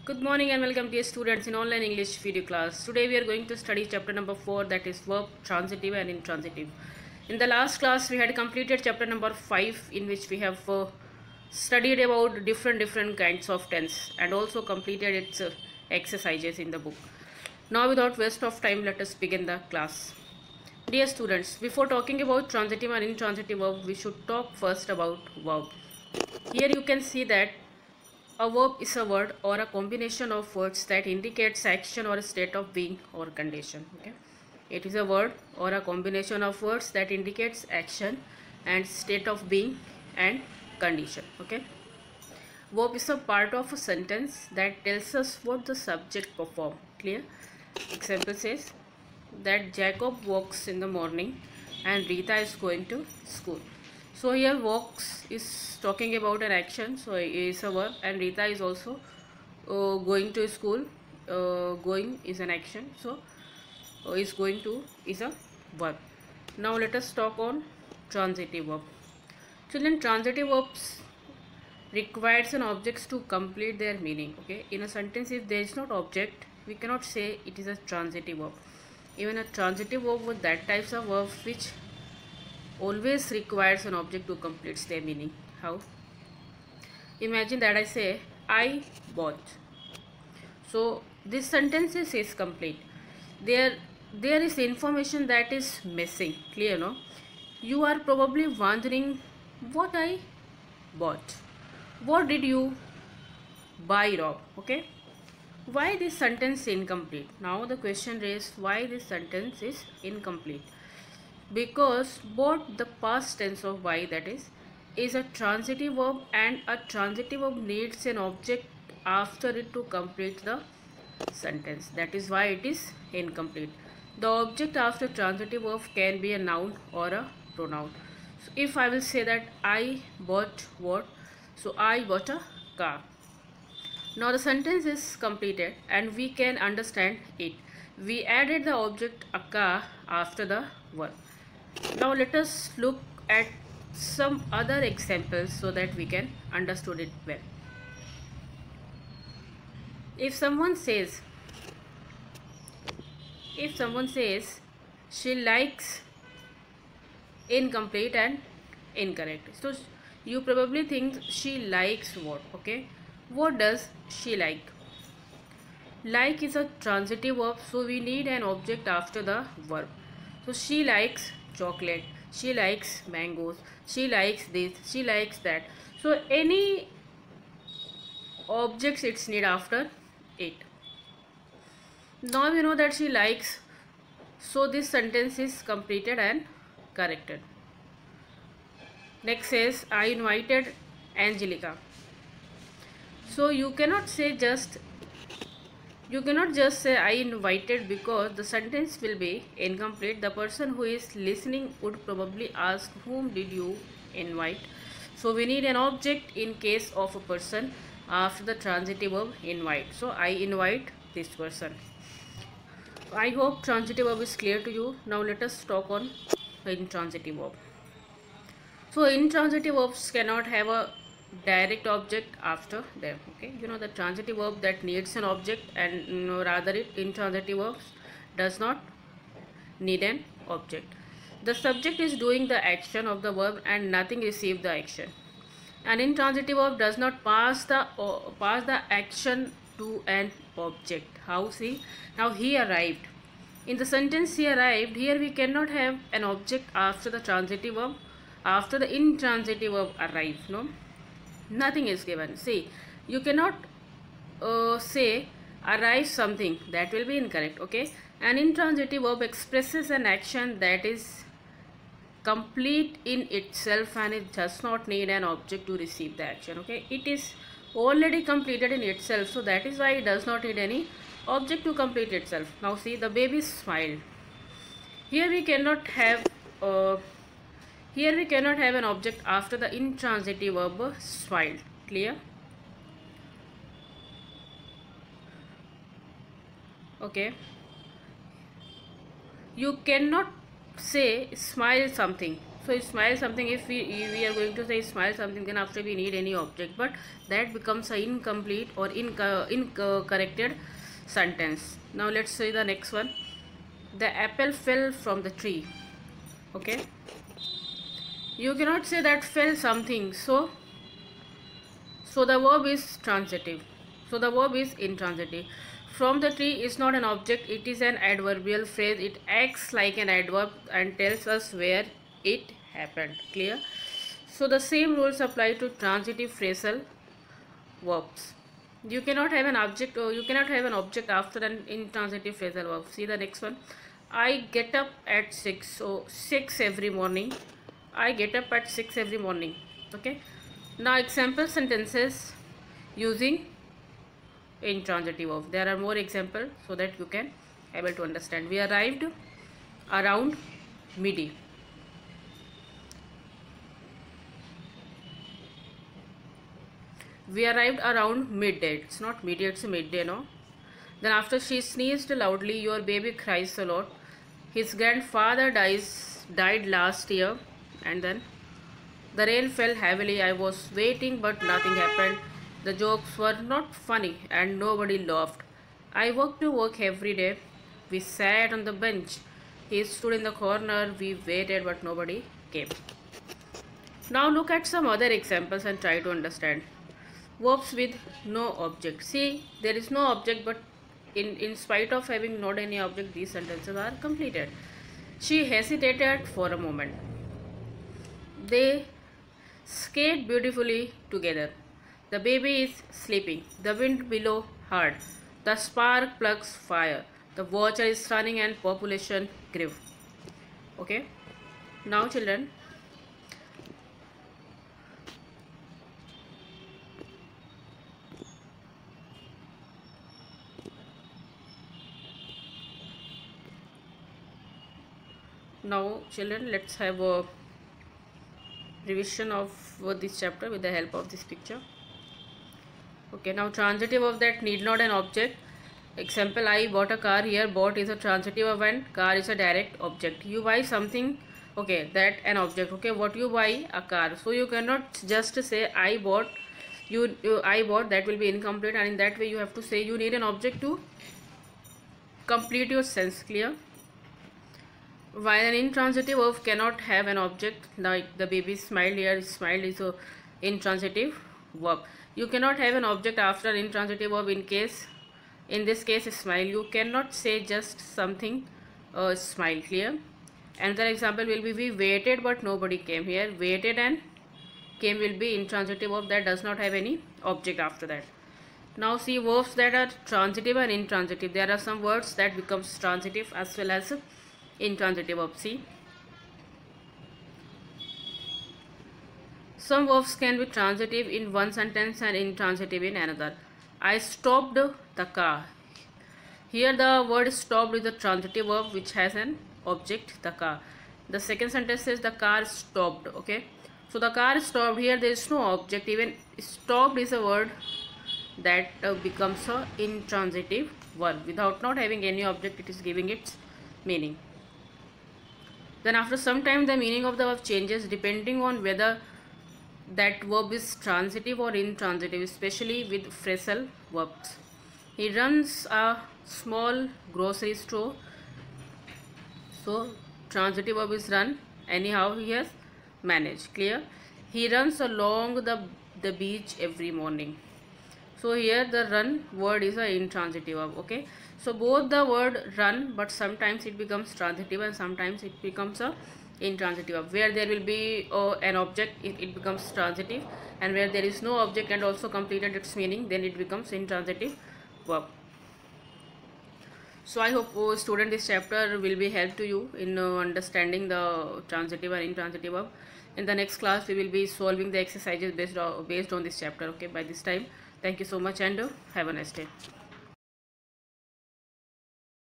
Good morning and welcome dear students in online English video class. Today we are going to study chapter number 4, that is verb transitive and intransitive. In the last class we had completed chapter number 5, in which we have studied about different kinds of tense and also completed its exercises in the book. Now without waste of time, let us begin the class. Dear students, before talking about transitive and intransitive verb, we should talk first about verb. Here you can see that a verb is a word or a combination of words that indicates action or a state of being or condition. Okay, it is a word or a combination of words that indicates action and state of being and condition. Okay, verb is a part of a sentence that tells us what the subject perform. Clear? Example says that Jacob walks in the morning and Rita is going to school. So here walks is talking about an action, so it is a verb, and Rita is also going to school. Going is an action, so is going to is a verb. Now let us talk on transitive verb. Children, transitive verbs requires an objects to complete their meaning. Okay, in a sentence if there is not object, we cannot say it is a transitive verb. Even a transitive verb with that types of verbs which always requires an object to complete their meaning. How? Imagine that I say I bought. So this sentence is complete. There is information that is missing. Clear, no? You are probably wondering what I bought. What did you buy, Rob? Okay. Why this sentence is incomplete? Now the question is why this sentence is incomplete. Because both the past tense of why, that is a transitive verb, and a transitive verb needs an object after it to complete the sentence. That is why it is incomplete. The object after transitive verb can be a noun or a pronoun. So if I will say that I bought what? So I bought a car. Now the sentence is completed and we can understand it. We added the object a car after the verb. Now let us look at some other examples so that we can understand it well. If someone says she likes incomplete and incorrect. So you probably think she likes what? Okay, what does she like? Like is a transitive verb, so we need an object after the verb. So she likes chocolate, she likes mangoes, she likes this, she likes that. So any objects it's need after it. Now we know that she likes, so this sentence is completed and corrected. Next says I invited Angelica. So you cannot just say I invited, because the sentence will be incomplete. The person who is listening would probably ask whom did you invite. So we need an object in case of a person after the transitive verb invite. So I invite this person. I hope transitive verb is clear to you. Now let us talk on intransitive verb. So intransitive verbs cannot have a direct object after them. Okay, you know the transitive verb that needs an object, and rather it intransitive verbs does not need an object. The subject is doing the action of the verb and nothing receives the action. An intransitive verb does not pass the action to an object. How? See, now he arrived. In the sentence he arrived, here we cannot have an object after the transitive verb, after the intransitive verb arrive. No, nothing is given. See, you cannot say arrive something, that will be incorrect. Okay, an intransitive verb expresses an action that is complete in itself and it does not need an object to receive the action. Okay, it is already completed in itself, so that is why it does not need any object to complete itself. Now see, the baby smiled. Here we cannot have an object after the intransitive verb smiled. Clear? Okay. You cannot say smile something. So smile something, if we are going to say smile something, then after we need any object, but that becomes a incomplete or incorrected sentence. Now let's see the next one. The apple fell from the tree. Okay, you cannot say that fell something, so the verb is transitive, so the verb is intransitive. From the tree is not an object, it is an adverbial phrase. It acts like an adverb and tells us where it happened. Clear? So the same rules apply to transitive phrasal verbs. You cannot have an object, or you cannot have an object after an intransitive phrasal verb. See the next one. I get up at 6. So 6 every morning. I get up at 6 every morning. Okay. Now example sentences using intransitive verb. There are more examples so that you can able to understand. We arrived around midi. We arrived around midday. It's not midday, it's midday, no. Then after she sneezed loudly, your baby cries a lot. His grandfather died last year. And then the rain fell heavily. I was waiting but nothing happened. The jokes were not funny and nobody laughed. I walked to work every day. We sat on the bench. He stood in the corner. We waited but nobody came. Now look at some other examples and try to understand. Verbs with no object. See, there is no object, but in spite of having not any object, these sentences are completed. She hesitated for a moment. They skate beautifully together. The baby is sleeping. The wind below hard. The spark plugs fire. The watcher is running and population grew. Okay. Now children, let's have a revision of this chapter with the help of this picture. Okay, now transitive of that need not an object. Example, I bought a car. Here bought is a transitive of and car is a direct object. You buy something, okay, that an object. Okay, what you buy? A car. So you cannot just say I bought. I bought, that will be incomplete, and in that way you have to say you need an object to complete your sense. Clear? While an intransitive verb cannot have an object, like the baby smiled, here smiled is a intransitive verb. You cannot have an object after intransitive verb in this case smile. You cannot say just something smile. Clear? Another example will be we waited but nobody came. Here waited and came will be intransitive verb that does not have any object after that. Now see verbs that are transitive and intransitive. There are some words that becomes transitive as well as intransitive verb. See, some verbs can be transitive in one sentence and intransitive in another. I stopped the car. Here the word stopped is a transitive verb which has an object, the car. The second sentence says the car stopped. Okay, so the car stopped. Here there is no object. Even stopped is a word that becomes a intransitive verb. Without not having any object, it is giving its meaning. Then after some time the meaning of the verb changes depending on whether that verb is transitive or intransitive, especially with phrasal verbs. He runs a small grocery store. So transitive verb is run. Anyhow he has managed. Clear? He runs along the beach every morning. So here the run word is a intransitive verb. Okay, so both the word run, but sometimes it becomes transitive and sometimes it becomes a intransitive verb. Where there will be an object, it becomes transitive, and where there is no object and also completed its meaning, then it becomes intransitive verb. So I hope student this chapter will be help to you in understanding the transitive and intransitive verb. In the next class we will be solving the exercises based on this chapter. Okay, by this time, thank you so much and have a nice day.